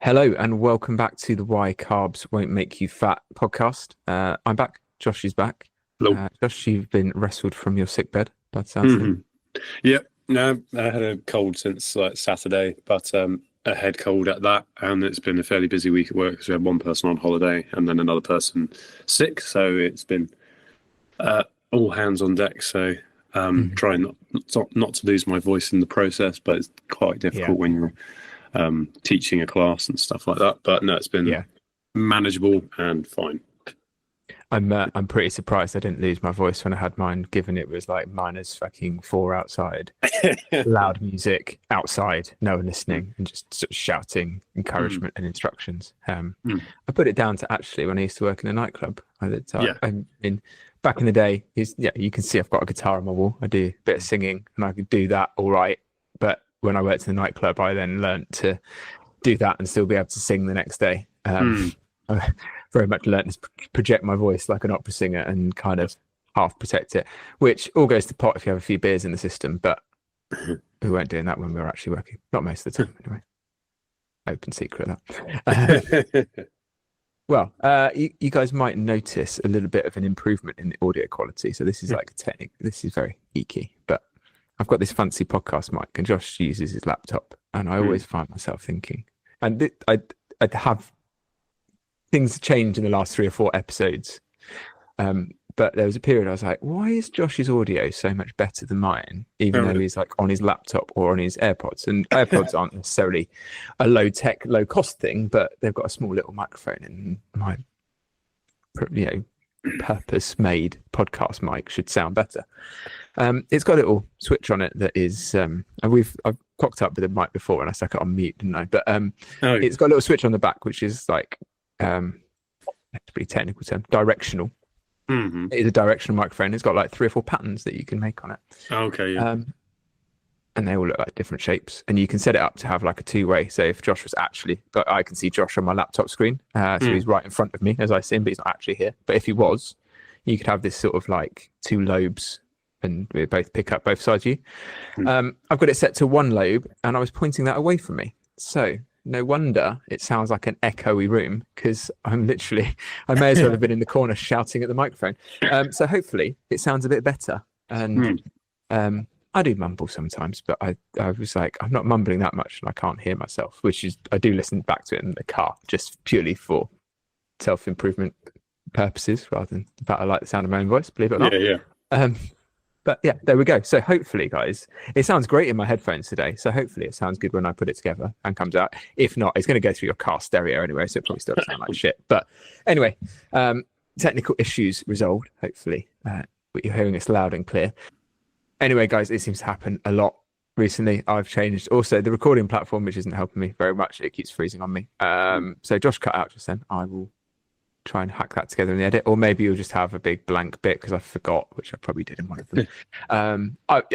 Hello and welcome back to the Why Carbs Won't Make You Fat podcast. I'm back. Josh is back. Hello. Josh, you've been wrestled from your sickbed. That sounds like. Yep. No, I had a cold since like Saturday, but a head cold at that, and it's been a fairly busy week at work because we had one person on holiday and then another person sick. So it's been all hands on deck. So trying not to lose my voice in the process, but it's quite difficult when you're teaching a class and stuff like that. But no, it's been manageable and fine. I'm pretty surprised I didn't lose my voice when I had mine, given it was like -4 outside, loud music outside, no one listening, and just sort of shouting encouragement and instructions. I put it down to actually when I used to work in a nightclub. I mean, back in the day, you can see I've got a guitar on my wall. I do a bit of singing, and I could do that all right. But when I worked in the nightclub, I then learnt to do that and still be able to sing the next day. I very much learnt to project my voice like an opera singer and kind of half protect it, which all goes to pot if you have a few beers in the system. But we weren't doing that when we were actually working. Not most of the time, anyway. Open secret, that. Well, you guys might notice a little bit of an improvement in the audio quality. So this is like a technique. This is very geeky, but I've got this fancy podcast mic, and Josh uses his laptop, and I always find myself thinking, and I'd have things change in the last 3 or 4 episodes, but there was a period I was like, why is Josh's audio so much better than mine, even though he's like on his laptop or on his AirPods? And AirPods aren't necessarily a low-tech, low-cost thing, but they've got a small little microphone, and my purpose-made podcast mic should sound better. It's got a little switch on it that is I've cocked up with a mic before and I stuck it on mute, didn't I? But it's got a little switch on the back which is like that's a pretty technical term, directional. It is a directional microphone. It's got like 3 or 4 patterns that you can make on it. Okay. And they all look like different shapes, and you can set it up to have like a 2-way. So if Josh was actually, I can see Josh on my laptop screen, so he's right in front of me as I see him, but he's not actually here. But if he was, you could have this sort of like 2 lobes, and we both pick up both sides of you. I've got it set to 1 lobe, and I was pointing that away from me. So no wonder it sounds like an echoey room, because I may as well have been in the corner shouting at the microphone. So hopefully it sounds a bit better. And I do mumble sometimes, but I was like, I'm not mumbling that much and I can't hear myself, which is, I do listen back to it in the car just purely for self-improvement purposes rather than the fact I like the sound of my own voice, believe it or not. But yeah, there we go. So hopefully, guys, it sounds great in my headphones today. So hopefully it sounds good when I put it together and comes out. If not, it's going to go through your car stereo anyway, so it probably still sound like shit. But anyway, technical issues resolved, hopefully. You're hearing us loud and clear. Anyway, guys, it seems to happen a lot recently. I've changed also the recording platform, which isn't helping me very much. It keeps freezing on me. So Josh cut out just then. I will try and hack that together in the edit, or maybe you'll just have a big blank bit because I forgot, which I probably did in one of them.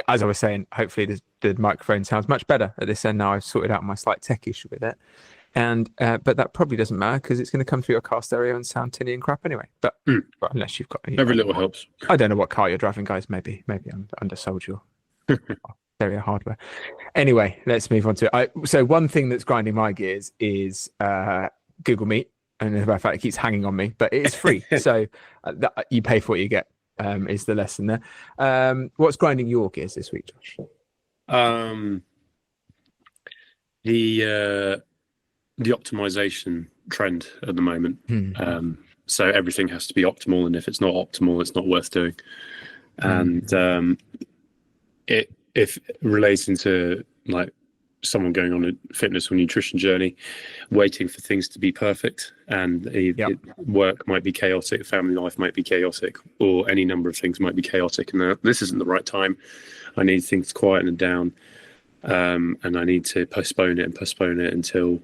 As I was saying, hopefully the microphone sounds much better at this end now. I've sorted out my slight tech issue with it. And but that probably doesn't matter because it's going to come through your car stereo and sound tinny and crap anyway. But unless you've got every little helps. I don't know what car you're driving, guys. Maybe I'm undersold your stereo hardware. Anyway, let's move on to it. So one thing that's grinding my gears is Google Meet, and as a matter of fact, it keeps hanging on me, but it is free, so you pay for what you get. Is the lesson there? What's grinding your gears this week, Josh? The optimization trend at the moment. So everything has to be optimal, and if it's not optimal, it's not worth doing. And if relating to like someone going on a fitness or nutrition journey, waiting for things to be perfect, and work might be chaotic, family life might be chaotic, or any number of things might be chaotic, and this isn't the right time. I need things to quieten down, and I need to postpone it until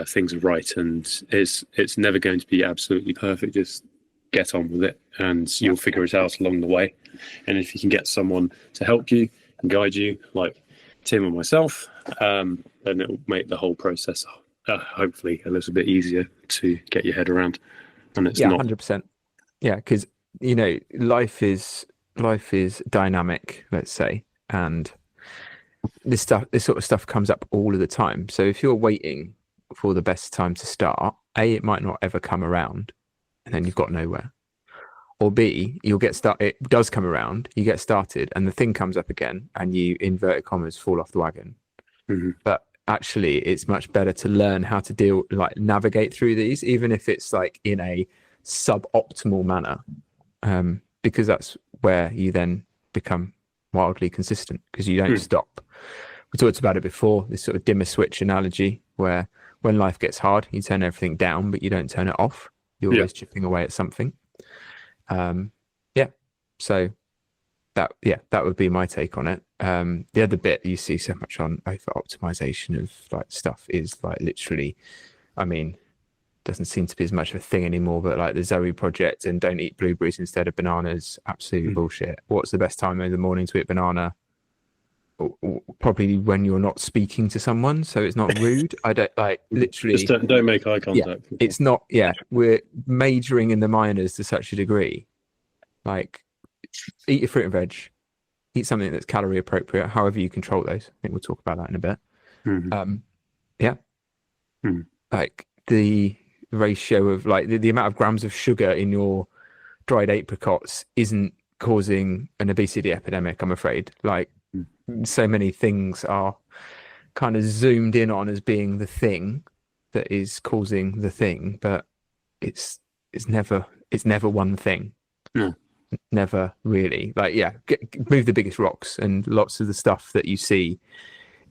things are right, and it's never going to be absolutely perfect. Just get on with it, and you'll figure it out along the way. And if you can get someone to help you and guide you, like Tim or myself, then it will make the whole process hopefully a little bit easier to get your head around. And it's not 100%. Yeah, because life is dynamic, let's say, and this sort of stuff comes up all of the time. So if you're waiting for the best time to start, A, it might not ever come around and then you've got nowhere. Or B, you'll get started, it does come around, you get started and the thing comes up again and you, inverted commas, fall off the wagon. But actually it's much better to learn how to navigate through these, even if it's like in a suboptimal manner, because that's where you then become wildly consistent, because you don't stop. We talked about it before, this sort of dimmer switch analogy, where when life gets hard, you turn everything down, but you don't turn it off. You're always chipping away at something. So that would be my take on it. The other bit you see so much on over optimization of like stuff is like literally, I mean, doesn't seem to be as much of a thing anymore, but like the Zoe project and don't eat blueberries instead of bananas, absolutely bullshit. What's the best time in the morning to eat banana? Probably when you're not speaking to someone, so it's not rude. I don't like literally just don't make eye contact. It's not. We're majoring in the minors to such a degree. Like, eat your fruit and veg, eat something that's calorie appropriate, however you control those. I think we'll talk about that in a bit. Like the ratio of like the amount of grams of sugar in your dried apricots isn't causing an obesity epidemic, I'm afraid. Like, so many things are kind of zoomed in on as being the thing that is causing the thing, but it's never one thing. Never really. Like, move the biggest rocks, and lots of the stuff that you see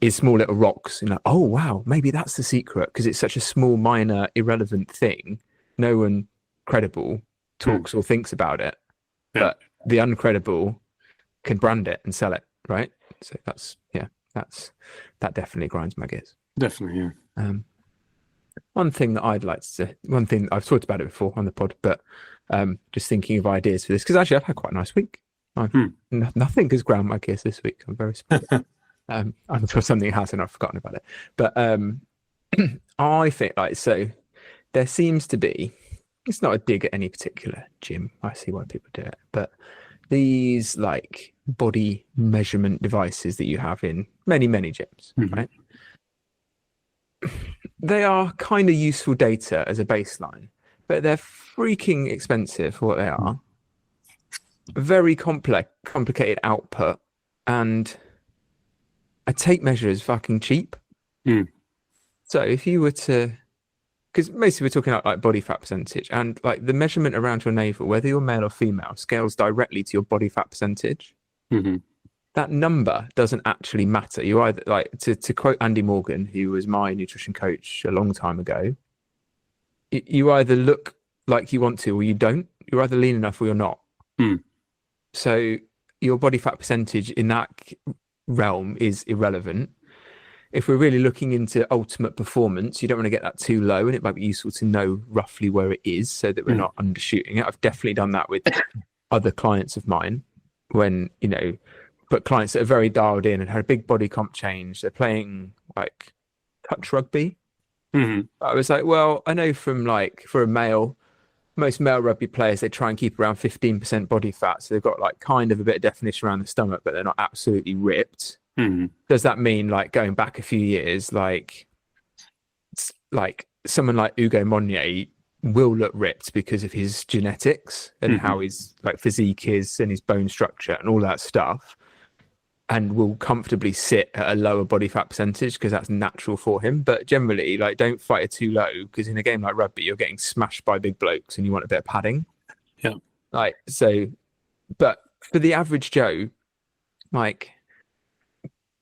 is small little rocks, and like, oh wow, maybe that's the secret, because it's such a small, minor, irrelevant thing. No one credible talks or thinks about it, but the uncredible can brand it and sell it, right? So that definitely grinds my gears. Definitely, yeah. One thing that I'd like to say, one thing I've talked about it before on the pod, but just thinking of ideas for this, because actually I've had quite a nice week. Nothing has ground my gears this week. I'm very surprised. I'm sure something has and I've forgotten about it. But I think so there seems to be, it's not a dig at any particular gym, I see why people do it, but these like body measurement devices that you have in many gyms, right? They are kind of useful data as a baseline, but they're freaking expensive for what they are. Very complicated output, and a tape measure is fucking cheap. So if you were to, because mostly we're talking about like body fat percentage, and like the measurement around your navel, whether you're male or female, scales directly to your body fat percentage. That number doesn't actually matter. You either, like, to quote Andy Morgan, who was my nutrition coach a long time ago, you either look like you want to or you don't. You're either lean enough or you're not. So your body fat percentage in that realm is irrelevant. If we're really looking into ultimate performance, you don't want to get that too low, and it might be useful to know roughly where it is so that we're not undershooting it. I've definitely done that with other clients of mine, when, you know, but clients that are very dialed in and had a big body comp change. They're playing like touch rugby. I was like, well, I know from like, for a male, most male rugby players, they try and keep around 15% body fat. So they've got like kind of a bit of definition around the stomach, but they're not absolutely ripped. Does that mean, like, going back a few years, like someone like Ugo Monnier will look ripped because of his genetics and how his like physique is and his bone structure and all that stuff, and will comfortably sit at a lower body fat percentage because that's natural for him. But generally, like, don't fight it too low, because in a game like rugby, you're getting smashed by big blokes and you want a bit of padding. Like, so, but for the average Joe, like,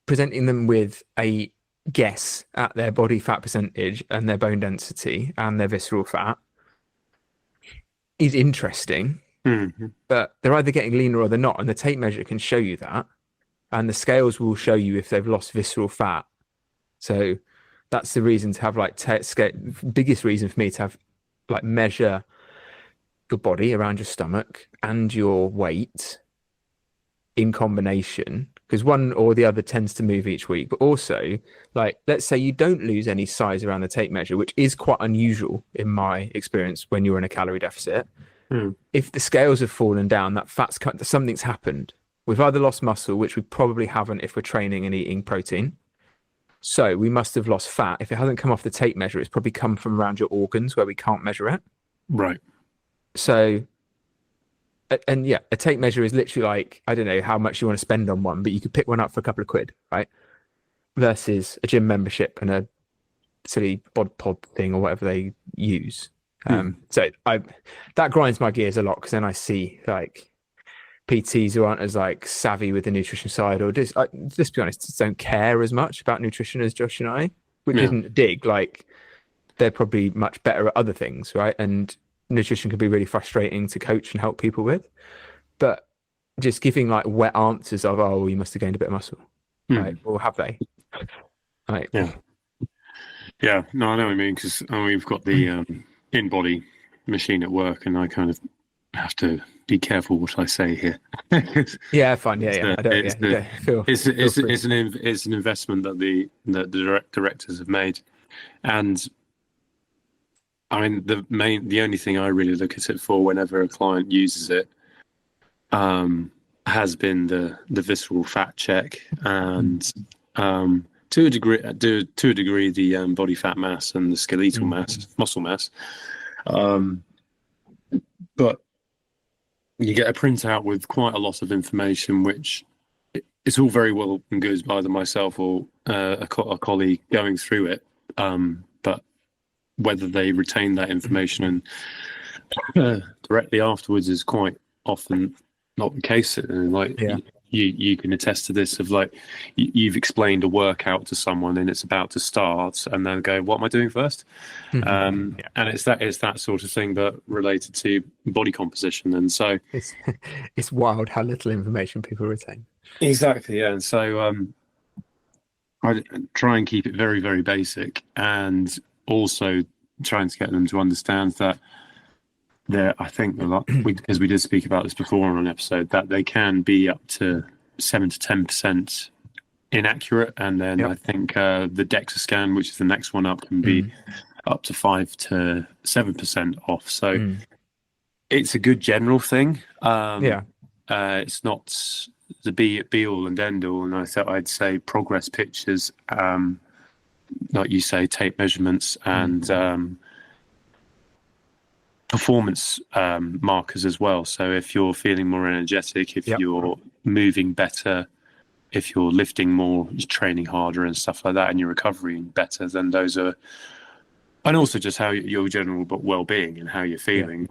presenting them with a guess at their body fat percentage and their bone density and their visceral fat is interesting, but they're either getting leaner or they're not, and the tape measure can show you that, and the scales will show you if they've lost visceral fat. So that's the reason to have like biggest reason for me to have like measure your body around your stomach and your weight in combination, because one or the other tends to move each week. But also, like, let's say you don't lose any size around the tape measure, which is quite unusual in my experience when you're in a calorie deficit. If the scales have fallen down, that fat's cut, something's happened. We've either lost muscle, which we probably haven't if we're training and eating protein. So we must have lost fat. If it hasn't come off the tape measure, it's probably come from around your organs where we can't measure it. Right. So, and yeah, a tape measure is literally like, I don't know how much you want to spend on one, but you could pick one up for a couple of quid, right? Versus a gym membership and a silly BodPod thing or whatever they use. So that grinds my gears a lot, because then I see like PTs who aren't as like savvy with the nutrition side, or just be honest, just don't care as much about nutrition as Josh and I, which isn't a dig. Like, they're probably much better at other things, right? And nutrition can be really frustrating to coach and help people with. But just giving like wet answers of, oh, you must have gained a bit of muscle, right? Or have they? Right. Yeah. No, I know what I mean, because we've got the in-body machine at work, and I kind of have to be careful what I say here. Yeah, fine. Yeah. It's an investment that the directors have made, and I mean the only thing I really look at it for whenever a client uses it has been the visceral fat check, and to a degree the body fat mass and the skeletal mass, muscle mass, but you get a printout with quite a lot of information, which it's all very well and good by either myself or a colleague going through it, but whether they retain that information and directly afterwards is quite often not the case. And like you can attest to this, of like you've explained a workout to someone and it's about to start, and they'll go, "What am I doing first?" And it's that sort of thing, but related to body composition. And so it's wild how little information people retain. Exactly, yeah. And so I try and keep it very, very basic, and also trying to get them to understand that I think a lot, because we did speak about this before on an episode, that they can be up to 7 to 10% inaccurate, and then I think the DEXA scan, which is the next one up, can be up to 5 to 7% off. So it's a good general thing. It's not the be all and end all, and I'd say progress pictures, like you say, tape measurements and performance markers as well. So if you're feeling more energetic, if you're moving better, if you're lifting more, training harder and stuff like that, and you're recovering better, then those are, and also just how your general well-being and how you're feeling.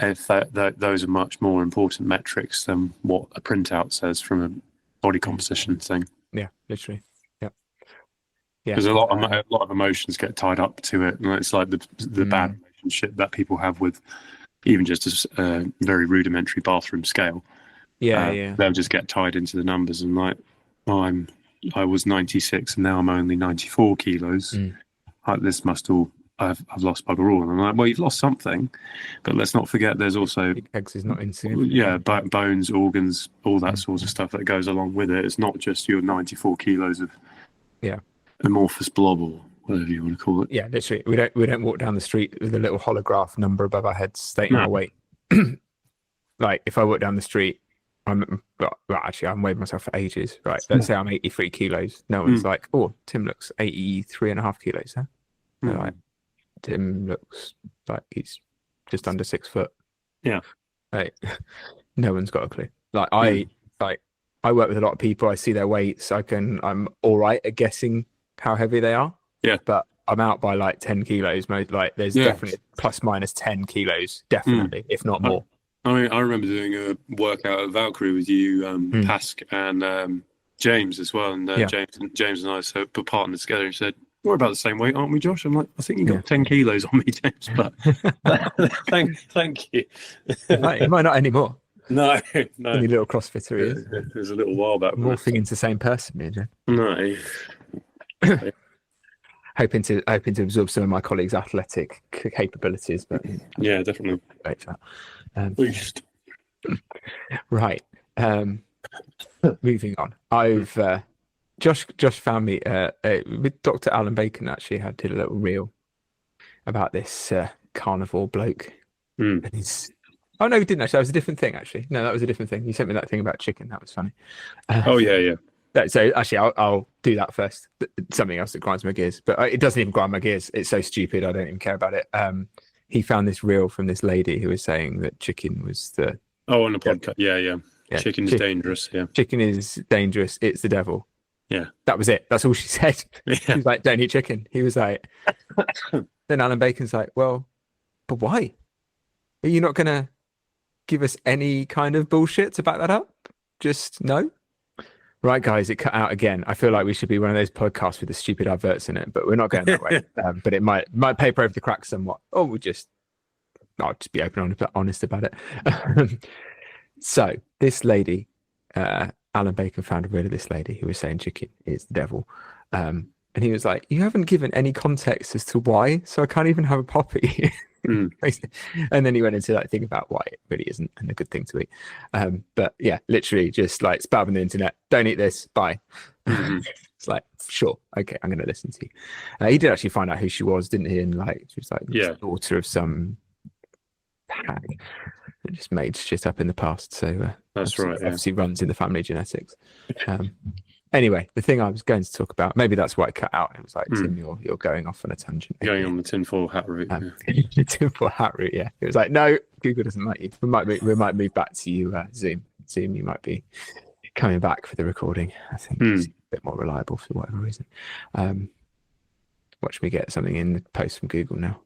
If those are much more important metrics than what a printout says from a body composition thing. Yeah, literally. Because a lot of emotions get tied up to it, and it's like the bad relationship that people have with even just a very rudimentary bathroom scale. They'll just get tied into the numbers, and like, well, I was 96 and now I'm only 94 kilos. Like, this must all, I've lost bugger all. And I'm like, well, you've lost something, but let's not forget there's also eggs is not insignificant. Bones, organs, all that sort of stuff that goes along with it. It's not just your 94 kilos of amorphous blob or whatever you want to call it. Yeah, literally. We don't walk down the street with a little holograph number above our heads stating our weight. Like, if I walk down the street, I'm weighed myself for ages, right? Let's say I'm 83 kilos. No one's like, oh, Tim looks 83.5 kilos, huh? They're like, Tim looks like he's just under 6 foot. Yeah. Like, no one's got a clue. Like, I work with a lot of people. I see their weights. I'm all right at guessing how heavy they are. Yeah. But I'm out by like 10 kilos. Like, there's definitely plus minus 10 kilos, definitely, if not more. I remember doing a workout at Valkyrie with you, Pask, and James as well. And James and I put partners together and said, we're about the same weight, aren't we, Josh? I'm like, I think you got 10 kilos on me, James. But thank you. It might not anymore. No. Any little CrossFitter he is. It was a little while back. Morphing into the same person, is it? No. hoping to absorb some of my colleagues' athletic capabilities, but yeah, definitely. Right. Moving on. I've Josh found me with Dr. Alan Bacon. Actually, did a little reel about this carnivore bloke. And he's. Oh no, he didn't actually. That was a different thing. Actually, no, that was a different thing. He sent me that thing about chicken. That was funny. Yeah. So actually, I'll do that first. Something else that grinds my gears, but it doesn't even grind my gears. It's so stupid. I don't even care about it. He found this reel from this lady who was saying that chicken was the on the podcast. Yeah. Chicken is dangerous. Yeah. Chicken is dangerous. It's the devil. Yeah. That was it. That's all she said. Yeah. She was like, don't eat chicken. He was like, then Alan Bacon's like, well, but why? Are you not going to give us any kind of bullshit to back that up? Just no? Right, guys, it cut out again. I feel like we should be one of those podcasts with the stupid adverts in it, but we're not going that way. But it might paper over the cracks somewhat. Or I'll just be open and honest about it. So this lady, Alan Bacon found a reel of this lady who was saying chicken is the devil. And he was like, you haven't given any context as to why, so I can't even have a poppy. And then he went into that thing about why it really isn't and a good thing to eat. But yeah, literally just like spam on the internet, don't eat this, bye. It's like, sure, okay, I'm going to listen to you. He did actually find out who she was, didn't he? And like, she was like the daughter of some hag that just made shit up in the past. So that's right. Obviously runs in the family genetics. Anyway, the thing I was going to talk about, maybe that's why it cut out. It was like, Tim, you're going off on a tangent. Going on the tinfoil hat route. Tinfoil hat route, yeah. It was like, no, Google doesn't like you. We might move back to you, Zoom. Zoom, you might be coming back for the recording. I think it's a bit more reliable for whatever reason. Watch me get something in the post from Google now.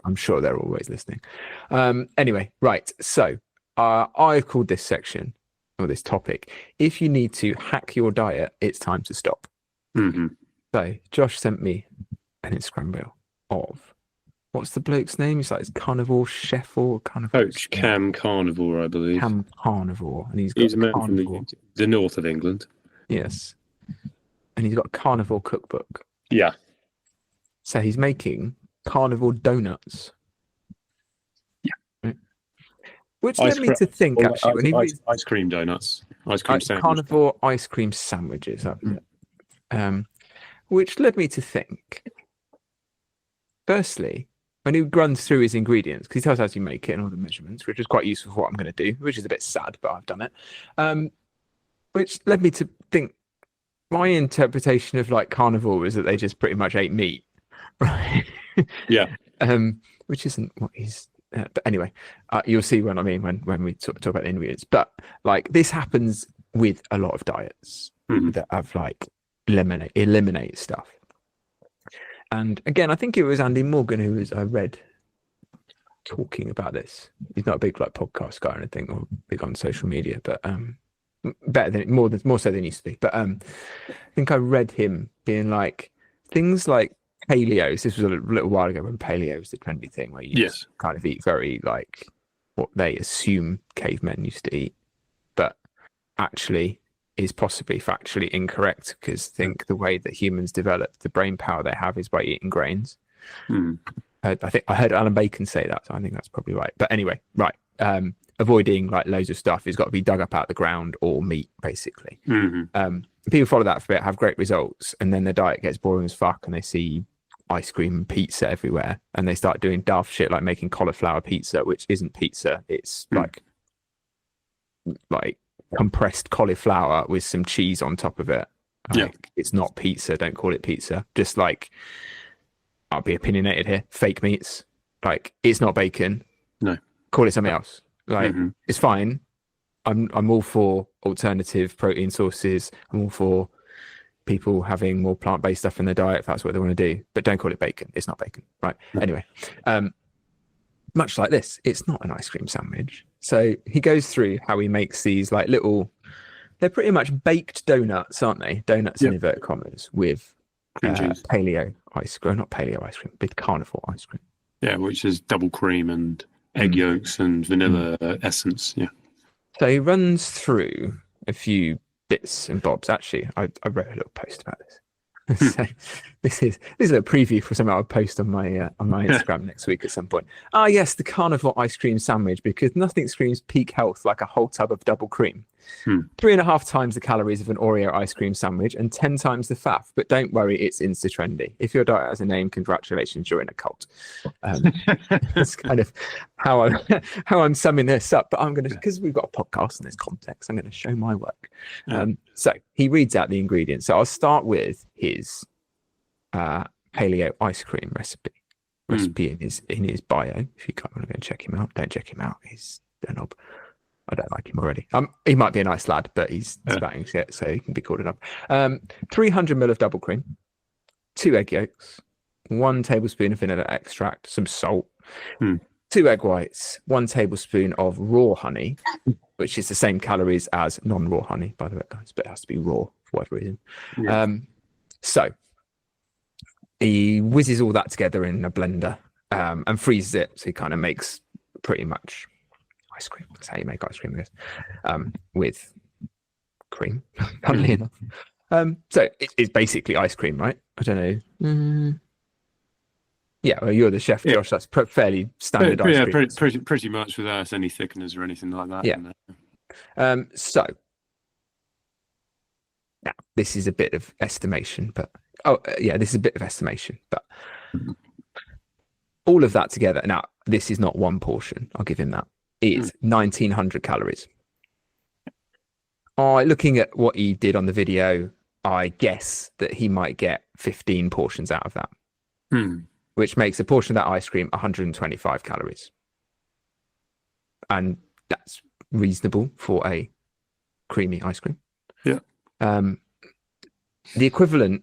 I'm sure they're always listening. Anyway, right. So I've called this section or this topic, if you need to hack your diet, it's time to stop. So Josh sent me an Instagram reel of, what's the bloke's name? He's like, it's Carnivore Chef or Carnivore. Coach Cam Carnivore, I believe. Cam Carnivore. And he's a man from the north of England. Yes. And he's got a carnivore cookbook. Yeah. So he's making carnivore donuts. Which led me to think, actually, ice cream donuts, ice cream sandwiches. Carnivore ice cream sandwiches. Which led me to think, firstly, when he runs through his ingredients, because he tells us how to make it and all the measurements, which is quite useful for what I'm going to do, which is a bit sad, but I've done it. Which led me to think, my interpretation of like carnivore was that they just pretty much ate meat, right? Yeah. Which isn't what he's. But anyway, you'll see what I mean when we talk about the ingredients. But like this happens with a lot of diets that have like eliminate stuff. And again, I think it was Andy Morgan who I read talking about this. He's not a big like podcast guy or anything, or big on social media, but more so than he used to be. But I think I read him being like things like paleos. This was a little while ago when paleo was the trendy thing where you just kind of eat very like what they assume cavemen used to eat, but actually is possibly factually incorrect, because think the way that humans develop, the brain power they have is by eating grains. I think I heard Alan Bacon say that, so I think that's probably right. But anyway, right. Avoiding like loads of stuff has got to be dug up out of the ground or meat, basically. People follow that for a bit, have great results, and then their diet gets boring as fuck and they see ice cream and pizza everywhere, and they start doing daft shit like making cauliflower pizza, which isn't pizza. It's like compressed cauliflower with some cheese on top of it. It's not pizza. Don't call it pizza. Just like, I'll be opinionated here, fake meats. Like, it's not bacon. No. Call it something else. Like, it's fine. I'm all for alternative protein sources. I'm all for people having more plant-based stuff in their diet if that's what they want to do, but don't call it bacon. It's not bacon, right? Anyway, much like this, it's not an ice cream sandwich. So he goes through how he makes these like little, they're pretty much baked donuts, aren't they? Donuts in inverted commas with paleo ice cream, not paleo ice cream, with carnivore ice cream. Yeah, which is double cream and egg yolks and vanilla essence. Yeah. So he runs through a few bits and bobs. Actually, I wrote a little post about this. So this is a preview for something I'll post on my Instagram next week at some point. Yes, the carnivore ice cream sandwich, because nothing screams peak health like a whole tub of double cream. 3.5 times the calories of an Oreo ice cream sandwich and 10 times the faff. But don't worry, it's Insta trendy. If your diet has a name, congratulations, you're in a cult. That's kind of how I'm summing this up. But I'm going to, because we've got a podcast in this context, I'm going to show my work. So he reads out the ingredients. So I'll start with his paleo ice cream recipe in his bio. If you can't want to go and check him out, don't check him out. He's a knob. I don't like him already. He might be a nice lad, but he's spouting shit, so he can be called enough. 300 ml of double cream, 2 egg yolks, 1 tablespoon of vanilla extract, some salt, 2 egg whites, 1 tablespoon of raw honey, which is the same calories as non-raw honey, by the way, guys, but it has to be raw for whatever reason. So he whizzes all that together in a blender and freezes it, so he kind of makes pretty much ice cream. That's how you make ice cream, I guess, with cream, funnily enough. So it's basically ice cream, right? I don't know. Yeah, well, you're the chef, Josh. That's fairly standard ice cream. Pretty much without any thickeners or anything like that. Yeah. So now this is a bit of estimation, but this is a bit of estimation, but all of that together. Now, this is not one portion. I'll give him that. It's 1,900 calories. Looking at what he did on the video, I guess that he might get 15 portions out of that, which makes a portion of that ice cream 125 calories. And that's reasonable for a creamy ice cream. Yeah. The equivalent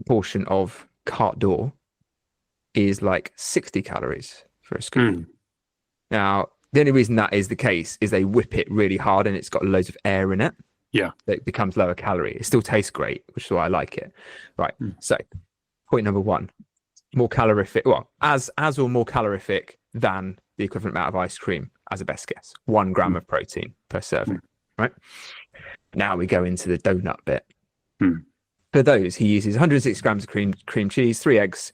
portion of carte d'or is like 60 calories for a scoop. Now, the only reason that is the case is they whip it really hard and it's got loads of air in it. Yeah. It becomes lower calorie. It still tastes great, which is why I like it. Right. So point number 1, more calorific. Well, as or more calorific than the equivalent amount of ice cream as a best guess. 1 gram of protein per serving. Right. Now we go into the donut bit. For those, he uses 106 grams of cream cheese, 3 eggs,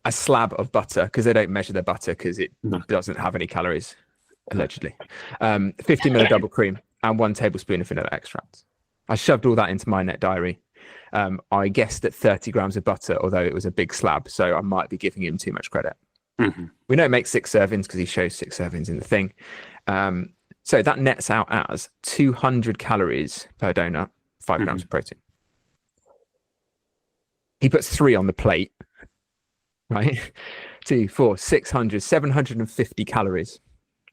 a slab of butter, because they don't measure their butter because it doesn't have any calories, allegedly. 50 ml of double cream and 1 tablespoon of vanilla extract. I shoved all that into my net diary. I guessed at 30 grams of butter, although it was a big slab, so I might be giving him too much credit. We know it makes 6 servings because he shows 6 servings in the thing. So that nets out as 200 calories per donut, 5 grams of protein. He puts 3 on the plate, right? 2, 4, 600, 750 calories,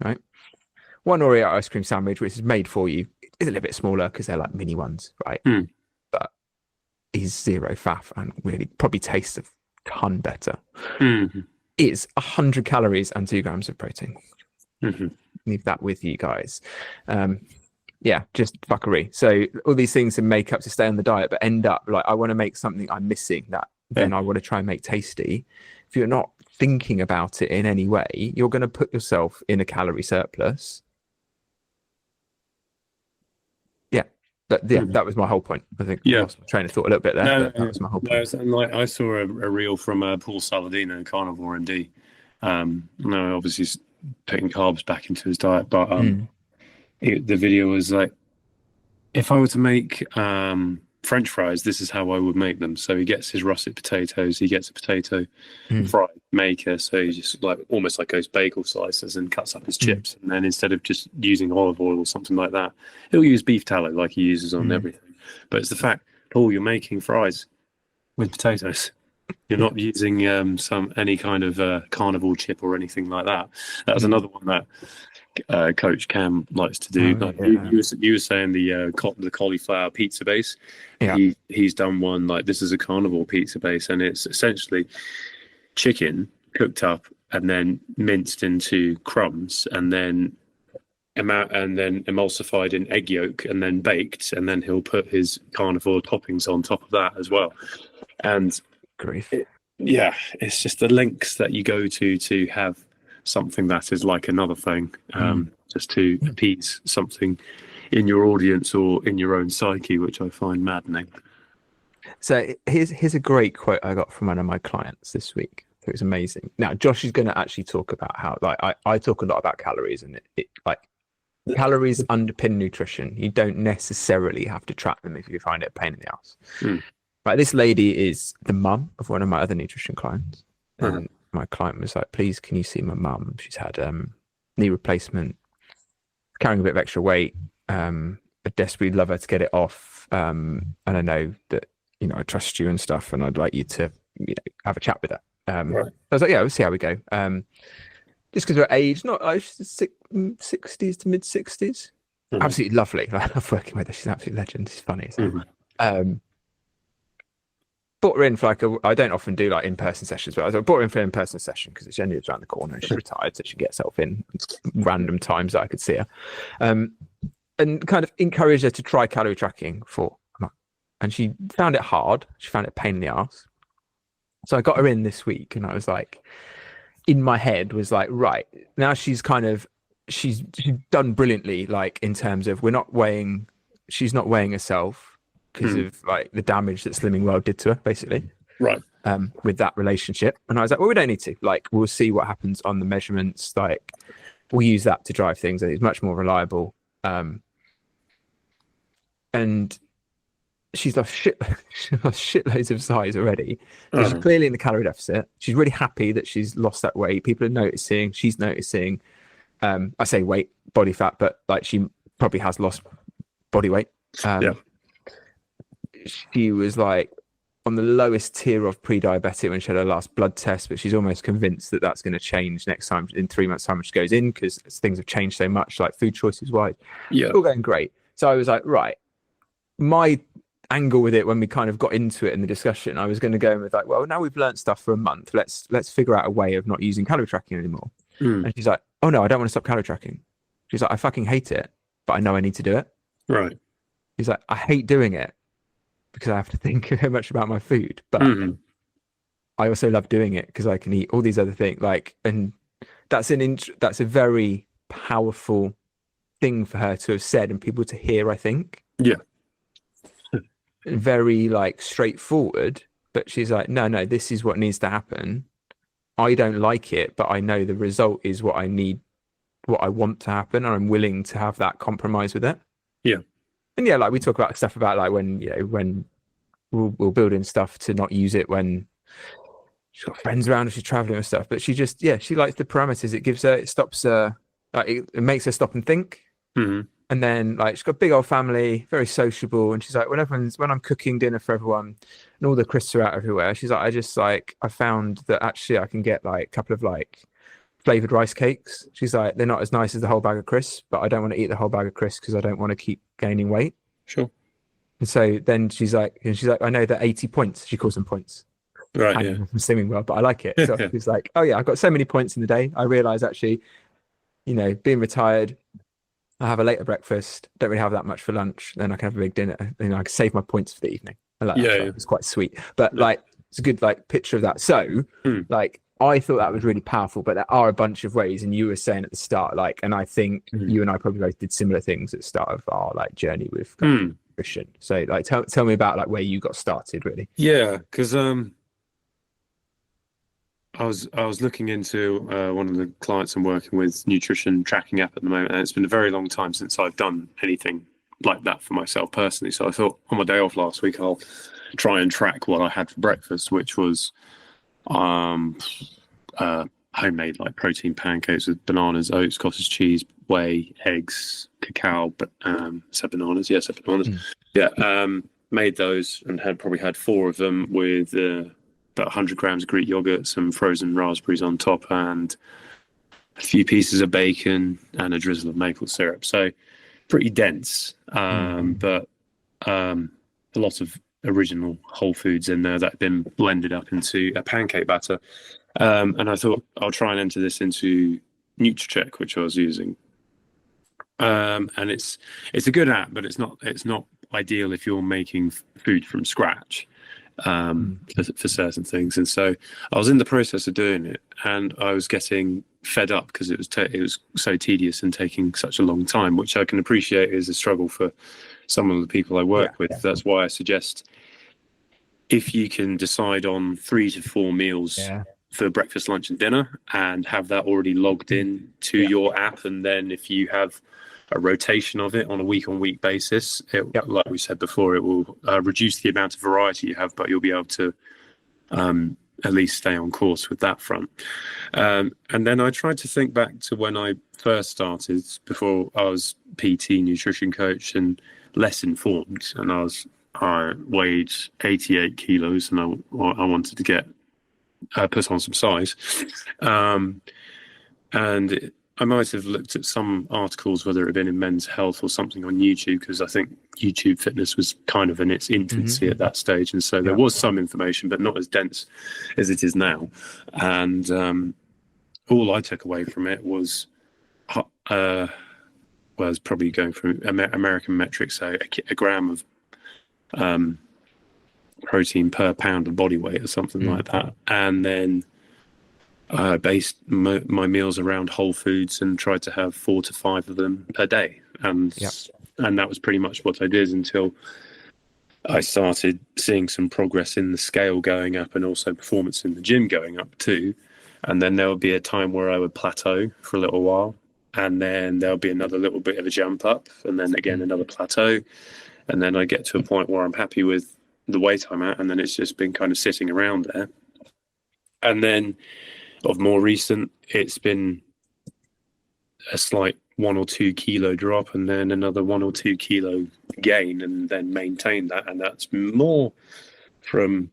right? 1 Oreo ice cream sandwich, which is made for you, is a little bit smaller because they're like mini ones, right? But is 0 faff and really probably tastes a ton better. Is 100 calories and 2 grams of protein. Leave that with you guys. Just fuckery. So all these things to make up to stay on the diet, but end up like I want to make something I'm missing that then I want to try and make tasty. If you're not thinking about it in any way, you're going to put yourself in a calorie surplus. That was my whole point. I think I lost my train of thought a little bit there. That was my whole point. And like I saw a reel from Paul Saladino, Carnivore and D. Obviously he's putting carbs back into his diet, but the video was like, if I were to make French fries, this is how I would make them. So he gets his russet potatoes, he gets a potato fry maker, so he just like almost like those bagel slices and cuts up his chips, and then instead of just using olive oil or something like that, he'll use beef tallow like he uses on everything. But it's the fact, you're making fries with potatoes. You're not using any kind of carnivore chip or anything like that. That was another one that Coach Cam likes to do. You were saying the cauliflower pizza base. He's done one like this is a carnivore pizza base, and it's essentially chicken cooked up and then minced into crumbs, and then emulsified in egg yolk, and then baked, and then he'll put his carnivore toppings on top of that as well. And it's just the lengths that you go to have something that is like another thing, just to appease something in your audience or in your own psyche, which I find maddening. So here's a great quote I got from one of my clients this week. It was amazing. Now Josh is going to actually talk about how, like, I talk a lot about calories, and it like calories underpin nutrition. You don't necessarily have to track them if you find it a pain in the ass. Like this lady is the mum of one of my other nutrition clients, and my client was like, "Please, can you see my mum? She's had knee replacement, carrying a bit of extra weight. I desperately love her to get it off, and I know that I trust you and stuff, and I'd like you to have a chat with her." I was like, "Yeah, we'll see how we go." Just because her age, not like 60s to mid 60s, absolutely lovely. I love working with her. She's an absolute legend. She's funny. Brought her in for I don't often do like in-person sessions, but I brought her in for an in-person session because it's generally around the corner and she's retired, so she gets herself in random times that I could see her. And kind of encouraged her to try calorie tracking for a month. And she found it hard. She found it a pain in the ass. So I got her in this week and I was like, in my head was like, right, now she's done brilliantly, like in terms of she's not weighing herself because of like the damage that Slimming World did to her, basically. Right. With that relationship. And I was like, well, we don't need to. Like, we'll see what happens on the measurements. Like, we'll use that to drive things. And it's much more reliable. And she's lost shitloads of size already. So she's clearly in the calorie deficit. She's really happy that she's lost that weight. People are noticing. She's noticing. I say weight, body fat, but like she probably has lost body weight. She was like on the lowest tier of pre-diabetic when she had her last blood test, but she's almost convinced that that's going to change next time in 3 months' time when she goes in because things have changed so much, like food choices wise. Yeah, all going great. So I was like, right, my angle with it when we kind of got into it in the discussion, I was going to go in with like, well, now we've learned stuff for a month. Let's figure out a way of not using calorie tracking anymore. And she's like, oh no, I don't want to stop calorie tracking. She's like, I fucking hate it, but I know I need to do it. Right. She's like, I hate doing it because I have to think very much about my food, but I also love doing it because I can eat all these other things. Like, and that's a very powerful thing for her to have said and people to hear, I think. Yeah. Very like straightforward, but she's like, no, this is what needs to happen. I don't like it, but I know the result is what I need, what I want to happen, and I'm willing to have that compromise with it. Yeah. And yeah, like we talk about stuff about like when we're building stuff to not use it when she's got friends around or she's traveling and stuff. But she just, she likes the parameters. It stops her, like it makes her stop and think. And then like she's got a big old family, very sociable. And she's like, when I'm cooking dinner for everyone and all the crisps are out everywhere, she's like, I found that actually I can get like a couple of like flavored rice cakes. She's like, they're not as nice as the whole bag of crisps, but I don't want to eat the whole bag of crisps because I don't want to keep gaining weight. Sure. And so then she's like, I know that 80 points, she calls them points. Right. Yeah. I'm swimming well, but I like it. So she's like, oh yeah, I've got so many points in the day. I realize actually, being retired, I have a later breakfast, don't really have that much for lunch, then I can have a big dinner. I can save my points for the evening. I like that. It's quite sweet. But like it's a good like picture of that. So like I thought that was really powerful, but there are a bunch of ways, and you were saying at the start, like, and I think you and I probably both did similar things at the start of our like journey with nutrition. So like tell me about like where you got started really. Yeah, because I was looking into one of the clients I'm working with nutrition tracking app at the moment, and it's been a very long time since I've done anything like that for myself personally. So I thought on my day off last week I'll try and track what I had for breakfast, which was homemade like protein pancakes with bananas, oats, cottage cheese, whey, eggs, cacao, but said bananas. Yes, said bananas. Yeah, made those and probably had 4 of them with about 100 grams of Greek yogurt, some frozen raspberries on top, and a few pieces of bacon and a drizzle of maple syrup. So pretty dense, but a lot of original whole foods in there that have been blended up into a pancake batter. And I thought I'll try and enter this into NutriCheck, which I was using. And it's a good app, but it's not ideal if you're making food from scratch. For certain things, and so I was in the process of doing it, and I was getting fed up because it was so tedious and taking such a long time, which I can appreciate is a struggle for some of the people I work with. That's why I suggest if you can decide on 3 to 4 meals for breakfast, lunch, and dinner, and have that already logged in to your app, and then if you have a rotation of it on a week-on-week basis. Like we said before, it will reduce the amount of variety you have, but you'll be able to at least stay on course with that front. And then I tried to think back to when I first started, before I was PT nutrition coach and less informed, and I weighed 88 kilos, and I wanted to get put on some size. And I might have looked at some articles, whether it had been in Men's Health or something on YouTube, because I think YouTube fitness was kind of in its infancy at that stage. And so there was some information, but not as dense as it is now. And all I took away from it was, was probably going from American metrics, so a gram of protein per pound of body weight or something like that. And then based my meals around whole foods and tried to have 4 to 5 of them per day. And that was pretty much what I did until I started seeing some progress in the scale going up, and also performance in the gym going up too. And then there would be a time where I would plateau for a little while, and then there'll be another little bit of a jump up, and then again another plateau, and then I get to a point where I'm happy with the weight I'm at, and then it's just been kind of sitting around there. And then of more recent, it's been a slight 1 or 2 kilo drop, and then another 1 or 2 kilo gain, and then maintain that. And that's more from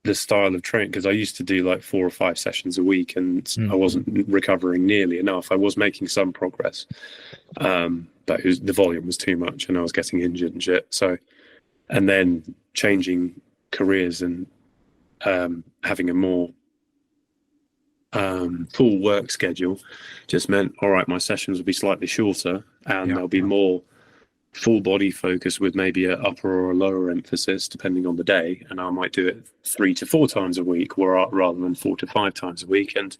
the style of training, because I used to do like 4 or 5 sessions a week, and I wasn't recovering nearly enough. I was making some progress, but the volume was too much, and I was getting injured and shit. So, and then changing careers and having a more full work schedule just meant, all right, my sessions will be slightly shorter, and there'll be more full body focus with maybe an upper or a lower emphasis depending on the day, and I might do it 3 to 4 times a week rather than 4 to 5 times a week, and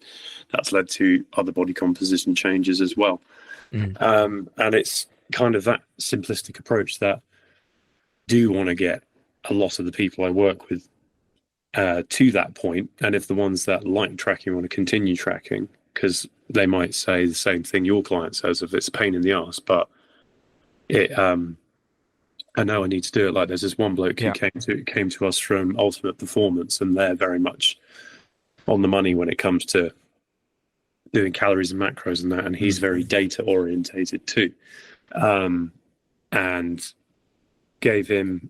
that's led to other body composition changes as well. And it's kind of that simplistic approach that do want to get a lot of the people I work with to that point. And if the ones that like tracking want to continue tracking, because they might say the same thing your client says, if it's a pain in the ass, but I know I need to do it. Like there's this one bloke who came to us from Ultimate Performance, and they're very much on the money when it comes to doing calories and macros and that, and he's very data orientated too, and gave him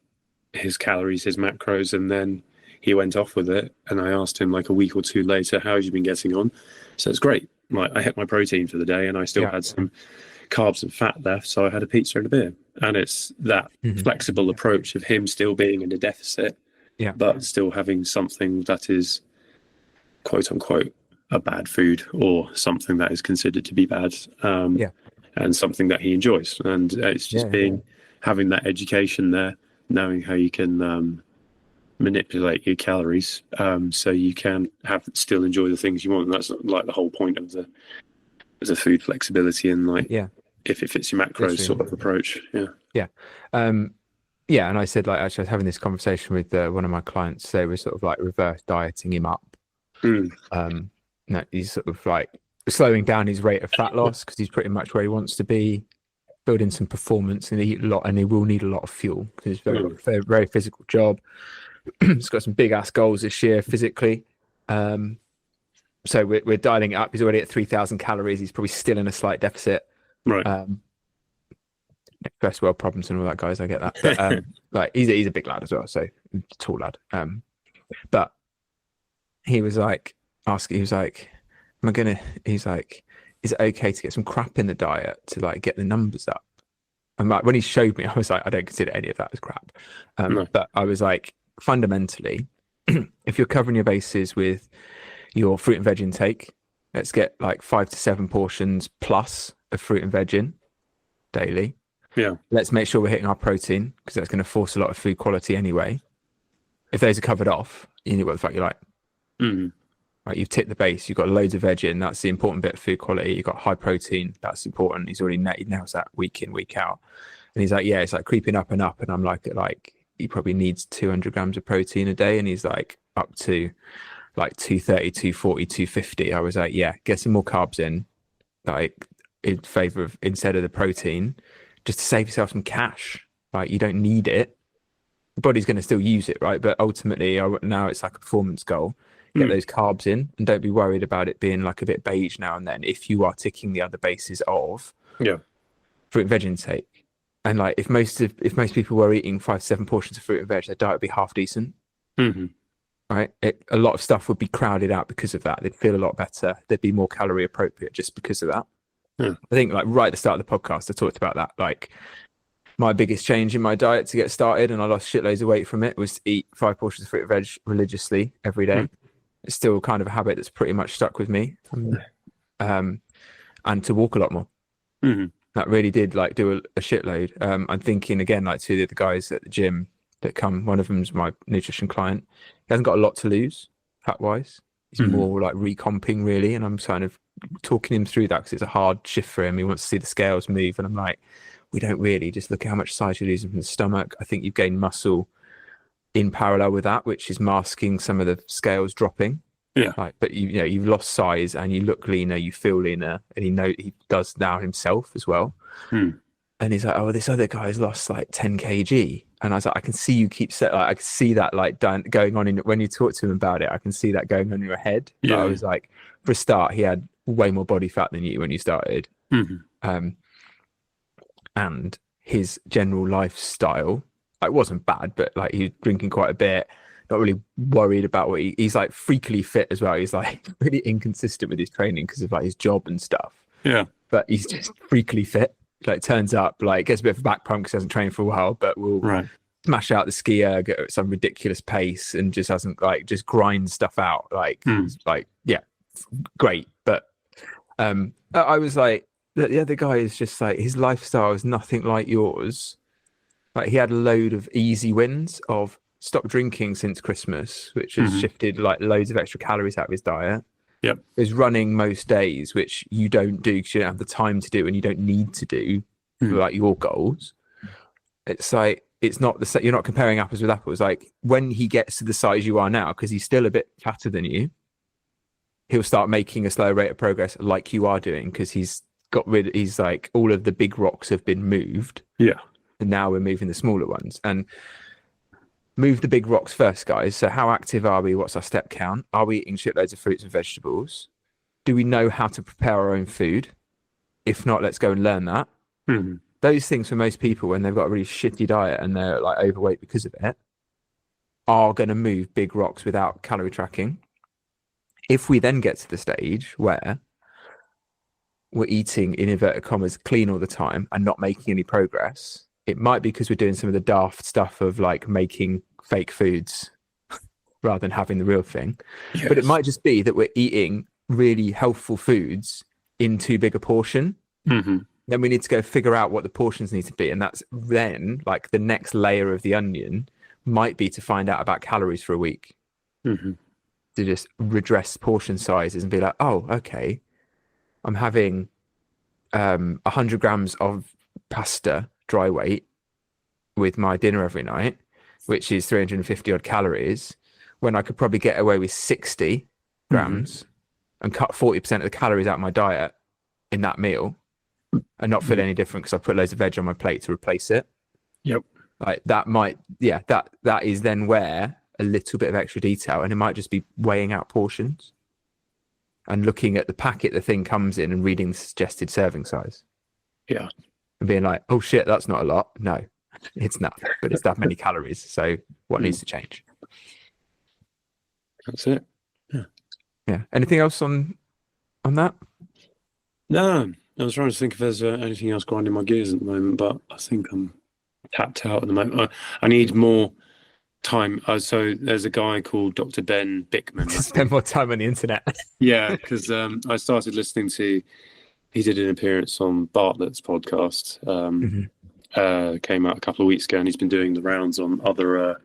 his calories, his macros, and then he went off with it. And I asked him like a week or 2 later, how have you been getting on? So it's great. Like I hit my protein for the day, and I still had some carbs and fat left, so I had a pizza and a beer. And it's that flexible approach of him still being in a deficit, but still having something that is quote unquote a bad food, or something that is considered to be bad, and something that he enjoys. And it's just having that education there, knowing how you can manipulate your calories, so you can still enjoy the things you want. And that's like the whole point of the food flexibility, and like if it fits your macros sort of approach. And I said, like, actually I was having this conversation with one of my clients. They were sort of like reverse dieting him up. No, he's sort of like slowing down his rate of fat loss, because he's pretty much where he wants to be, building some performance, and he eat a lot, and he will need a lot of fuel because it's very, very physical job. He's got some big ass goals this year physically. So we're dialing it up. He's already at 3,000 calories. He's probably still in a slight deficit. Right. First world problems and all that, guys. I get that. But like he's a big lad as well, so tall lad. But he was like asking. He was like, he's like, is it okay to get some crap in the diet to like get the numbers up? And like when he showed me, I was like, I don't consider any of that as crap. But I was like, fundamentally, if you're covering your bases with your fruit and veg intake, let's get like 5 to 7 portions plus of fruit and veg in daily. Let's make sure we're hitting our protein, because that's going to force a lot of food quality anyway. If those are covered off, you know what the fuck you like. Right, you've ticked the base, you've got loads of veg in, that's the important bit of food quality. You've got high protein, that's important. He's already nails that week in, week out. And he's like, yeah, it's like creeping up and up. And I'm like he probably needs 200 grams of protein a day, and he's like up to like 230, 240, 250. I was like, yeah, get some more carbs in. Like in favor of instead of the protein, just to save yourself some cash. Like, you don't need it. The body's going to still use it, right? But ultimately, now it's like a performance goal. Get those carbs in, and don't be worried about it being like a bit beige now and then if you are ticking the other bases of fruit and veg intake. And like, if most people were eating 5 to 7 portions of fruit and veg, their diet would be half decent. Right? A lot of stuff would be crowded out because of that. They'd feel a lot better. They'd be more calorie appropriate just because of that. I think like right at the start of the podcast, I talked about that. Like, my biggest change in my diet to get started, and I lost shitloads of weight from it, was to eat 5 portions of fruit and veg religiously every day. It's still kind of a habit that's pretty much stuck with me. And to walk a lot more. That really did like do a shitload. I'm thinking again, like, to the other guys at the gym that come, one of them's my nutrition client. He hasn't got a lot to lose fat wise. He's more like recomping really. And I'm kind of talking him through that because it's a hard shift for him. He wants to see the scales move. And I'm like, we don't really, just look at how much size you're losing from the stomach. I think you've gained muscle in parallel with that, which is masking some of the scales dropping. Like, but you've lost size and you look leaner, you feel leaner, and he does now himself as well. And he's like, oh, this other guy's lost like 10 kg. And I was like, I can see you keep I can see that like going on when you talk to him about it. I can see that going on in your head. But I was like, for a start, he had way more body fat than you when you started. And his general lifestyle, it wasn't bad, but like, he was drinking quite a bit, not really worried about what he's like freakily fit as well. He's like really inconsistent with his training because of like his job and stuff. But he's just freakily fit. Like, turns up, like, gets a bit of a back pump because he hasn't trained for a while, but will smash out the ski erg at some ridiculous pace and just hasn't like, just grind stuff out. Like, like, yeah, great. But I was like, the other guy is just like, his lifestyle is nothing like yours. Like, he had a load of easy wins of stopped drinking since Christmas, which has shifted like loads of extra calories out of his diet. Is running most days, which you don't do because you don't have the time to do and you don't need to do for like your goals. It's like, it's not you're not comparing apples with apples. Like, when he gets to the size you are now, because he's still a bit fatter than you, he'll start making a slow rate of progress like you are doing, because he's like, all of the big rocks have been moved. And now we're moving the smaller ones. And move the big rocks first, guys. So how active are we? What's our step count? Are we eating shitloads of fruits and vegetables? Do we know how to prepare our own food? If not, let's go and learn that. Those things for most people, when they've got a really shitty diet and they're like overweight because of it, are going to move big rocks without calorie tracking. If we then get to the stage where we're eating, in inverted commas, clean all the time and not making any progress, it might be because we're doing some of the daft stuff of like making fake foods rather than having the real thing. But it might just be that we're eating really healthful foods in too big a portion. Then we need to go figure out what the portions need to be. And that's then like the next layer of the onion might be to find out about calories for a week. To just redress portion sizes and be like, oh, okay, I'm having 100 grams of pasta dry weight with my dinner every night, which is 350 odd calories, when I could probably get away with 60 grams and cut 40% of the calories out of my diet in that meal and not feel any different because I put loads of veg on my plate to replace it. Like, that might, that is then where a little bit of extra detail, and it might just be weighing out portions and looking at the packet the thing comes in and reading the suggested serving size. And being like, oh shit, that's not a lot. No, it's not, but it's that many calories. So what needs to change? That's it. Yeah. Anything else on that? No, I was trying to think if there's anything else grinding my gears at the moment, but I think I'm tapped out at the moment. I need more time. So there's a guy called Dr. Ben Bickman. Spend more time on the internet. Because I started listening to, he did an appearance on Bartlett's podcast. Came out a couple of weeks ago, and he's been doing the rounds on other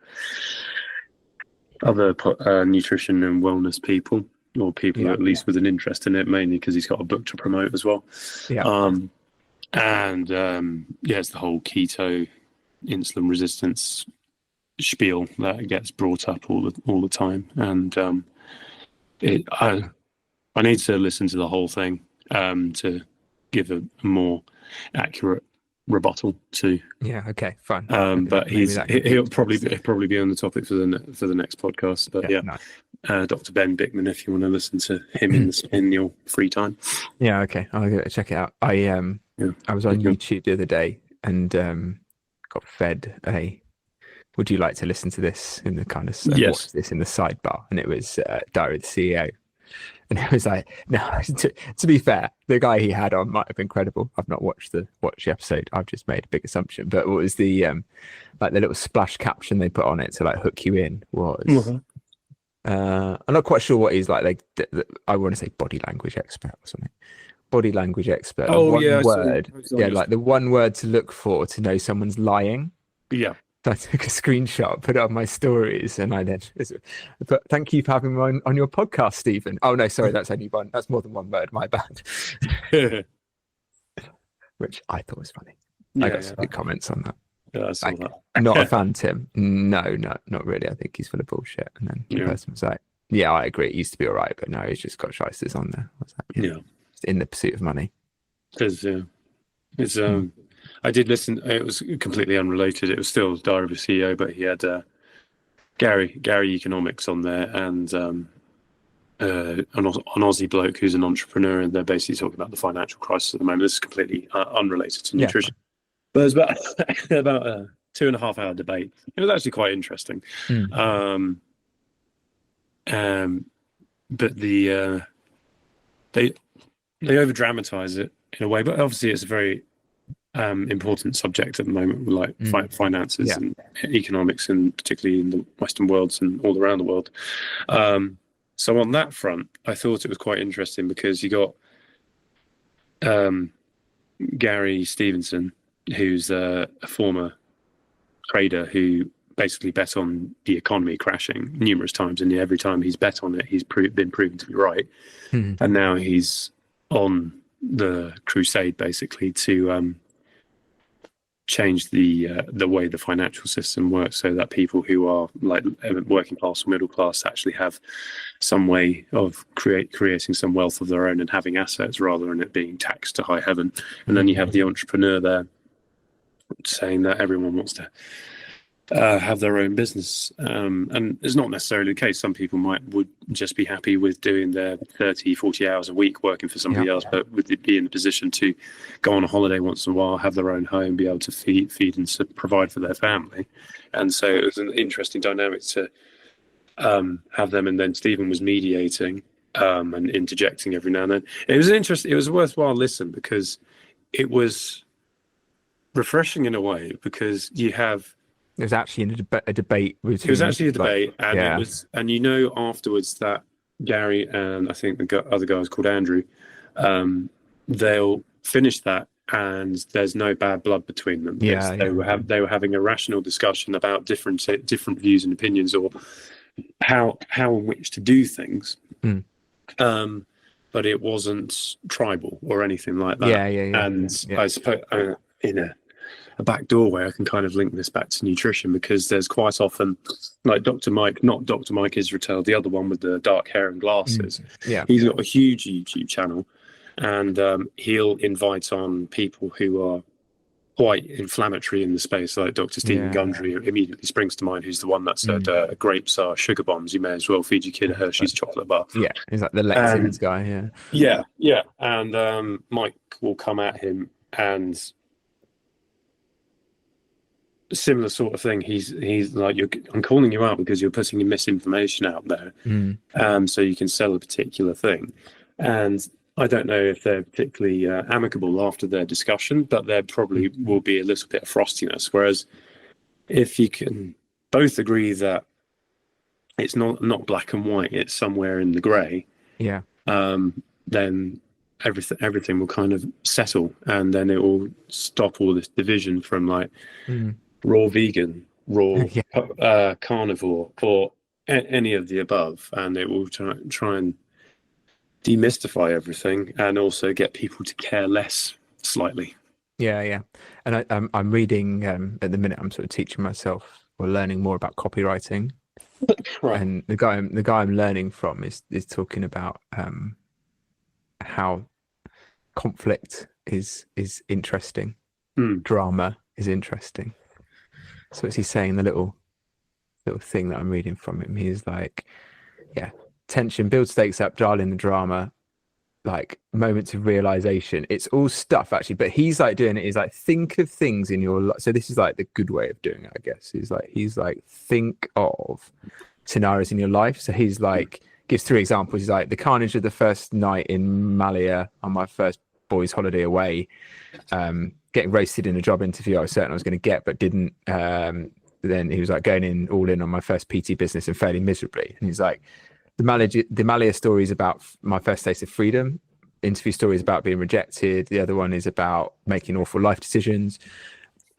nutrition and wellness people, or people at least with an interest in it, mainly because he's got a book to promote as well. It's the whole keto insulin resistance spiel that gets brought up all the time, and I need to listen to the whole thing to give a more accurate rebuttal to. Yeah. Okay. Fine. But he'll probably be on the topic for the next podcast. But Nice. Dr. Ben Bickman, if you want to listen to him in your free time. Yeah. Okay. I'll check it out. I was on YouTube the other day and got fed a. Would you like to listen to this in the kind of watch this in the sidebar? And it was Diary of the CEO. And it was like, no, to be fair, the guy he had on might have been credible. I've not watched the episode. I've just made a big assumption. But what was the like the little splash caption they put on it to like hook you in was I'm not quite sure what he's like I want to say body language expert or something. Body language expert. One word. Like the one word to look for to know someone's lying. Yeah. I took a screenshot, put it on my stories, and I then but thank you for having me on your podcast, Stephen. Oh no, sorry, that's only one. That's more than one word. My bad. Which I thought was funny. I got some good comments on that. Yeah, I saw that. Not a fan, Tim. No, not really. I think he's full of bullshit. And then the person was like, "Yeah, I agree. It used to be all right, but no, he's just got shysters on there." I was like, just in the pursuit of money. Because it's I did listen. It was completely unrelated. It was still Diary of a CEO, but he had Gary Economics on there and an Aussie bloke who's an entrepreneur, and they're basically talking about the financial crisis at the moment. This is completely unrelated to nutrition. But it was about a 2.5 hour debate. It was actually quite interesting. But they over dramatize it in a way, but obviously it's a very important subject at the moment, like finances and economics, and particularly in the Western worlds and all around the world. So on that front, I thought it was quite interesting because you got Gary Stevenson, who's a former trader who basically bet on the economy crashing numerous times, and every time he's bet on it, he's been proven to be right. And now he's on the crusade basically to change the way the financial system works, so that people who are like working class or middle class actually have some way of creating some wealth of their own and having assets rather than it being taxed to high heaven. And then you have the entrepreneur there saying that everyone wants to have their own business, and it's not necessarily the case. Some people would just be happy with doing their 30-40 hours a week working for somebody else, but would be in the position to go on a holiday once in a while, have their own home, be able to feed and provide for their family. And so it was an interesting dynamic to have them, and then Stephen was mediating and interjecting every now and then. It was interesting. It was a worthwhile listen because it was refreshing in a way, because you have. It was actually a debate. It was actually a debate, and it was, and afterwards that Gary and I think the other guy was called Andrew, they'll finish that, and there's no bad blood between them. They were having a rational discussion about different views and opinions, or how in which to do things. But it wasn't tribal or anything like that. And I suppose in a back doorway, I can kind of link this back to nutrition, because there's quite often, like Dr. Mike, not Dr. Mike Israel, the other one with the dark hair and glasses. He's got a huge YouTube channel, and he'll invite on people who are quite inflammatory in the space, like Dr. Stephen Gundry immediately springs to mind, who's the one that said grapes are sugar bombs, you may as well feed your kid a Hershey's chocolate bar. He's like the Lexington guy. And Mike will come at him and similar sort of thing. He's like, I'm calling you out because you're putting misinformation out there, so you can sell a particular thing. And I don't know if they're particularly amicable after their discussion, but there probably will be a little bit of frostiness. Whereas if you can both agree that it's not black and white, it's somewhere in the grey, then everything will kind of settle, and then it will stop all this division from like raw vegan, raw carnivore, or any of the above, and it will try and demystify everything, and also get people to care less slightly. And I'm reading at the minute. I'm sort of teaching myself or learning more about copywriting, and the guy I'm learning from is talking about how conflict is interesting. Mm. Drama is interesting. So what's he saying? The little thing that I'm reading from him. He's like, yeah, tension, build stakes up, dial in the drama, like moments of realization. It's all stuff actually, but he's like doing it is like, think of things in your life. So this is like the good way of doing it, I guess. He's like think of scenarios in your life. So he's like gives 3 examples. He's like the carnage of the first night in Malia on my first boys holiday away, getting roasted in a job interview I was certain I was going to get but didn't. Then he was like going all in on my first PT business and failing miserably. And he's like, the Malia story is about my first taste of freedom. Interview story is about being rejected. The other one is about making awful life decisions.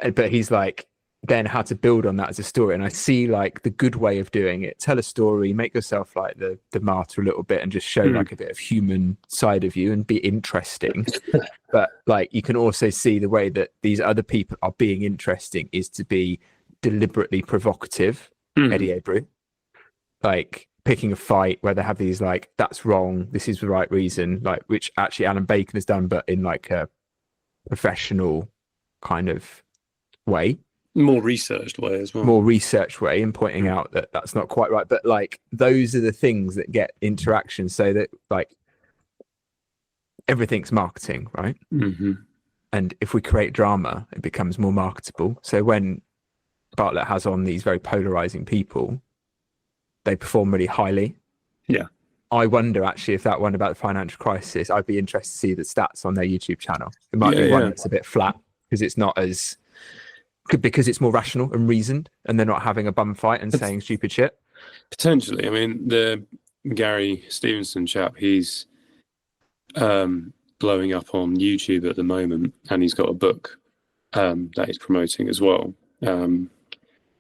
But he's like, then how to build on that as a story. And I see like the good way of doing it. Tell a story, make yourself like the martyr a little bit and just show like a bit of human side of you and be interesting. But like you can also see the way that these other people are being interesting is to be deliberately provocative. Eddie Abreu, like picking a fight where they have these like, that's wrong, this is the right reason, like which actually Alan Bacon has done, but in like a professional kind of way. More researched way as well. More research way, and pointing out that that's not quite right. But like those are the things that get interaction, so that like everything's marketing, right? And if we create drama, it becomes more marketable. So when Bartlett has on these very polarizing people, they perform really highly. Yeah. I wonder actually if that one about the financial crisis, I'd be interested to see the stats on their YouTube channel. It might be one that's a bit flat because it's not as because it's more rational and reasoned, and they're not having a bum fight and saying stupid shit. Potentially. I mean, the Gary Stevenson chap, he's blowing up on YouTube at the moment, and he's got a book that he's promoting as well. They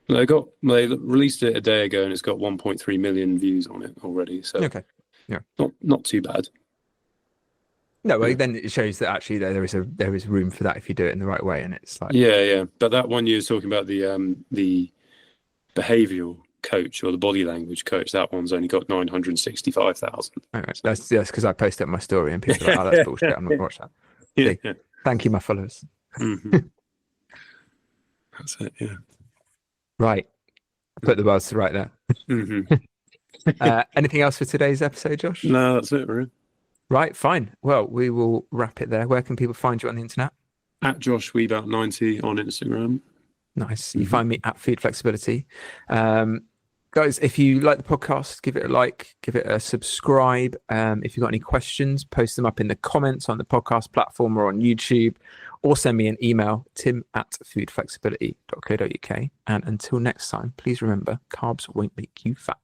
released it a day ago, and it's got 1.3 million views on it already. So okay, yeah, not too bad. No, well, then it shows that actually there is room for that if you do it in the right way, and it's like yeah. But that one you were talking about, the behavioural coach or the body language coach, that one's only got 965,000. Right. That's because I posted it on my story, and people are like, "Oh, that's bullshit. I'm not watching that." Yeah. Thank you, my followers. That's it. Yeah. Right. Put the words to right there. Anything else for today's episode, Josh? No, that's it, really. Right, fine. Well, we will wrap it there. Where can people find you on the internet? At Josh Weebout90 on Instagram. Nice. You find me at Food Flexibility. Guys, if you like the podcast, give it a like, give it a subscribe. If you've got any questions, post them up in the comments on the podcast platform or on YouTube, or send me an email, tim@foodflexibility.co.uk. And until next time, please remember, carbs won't make you fat.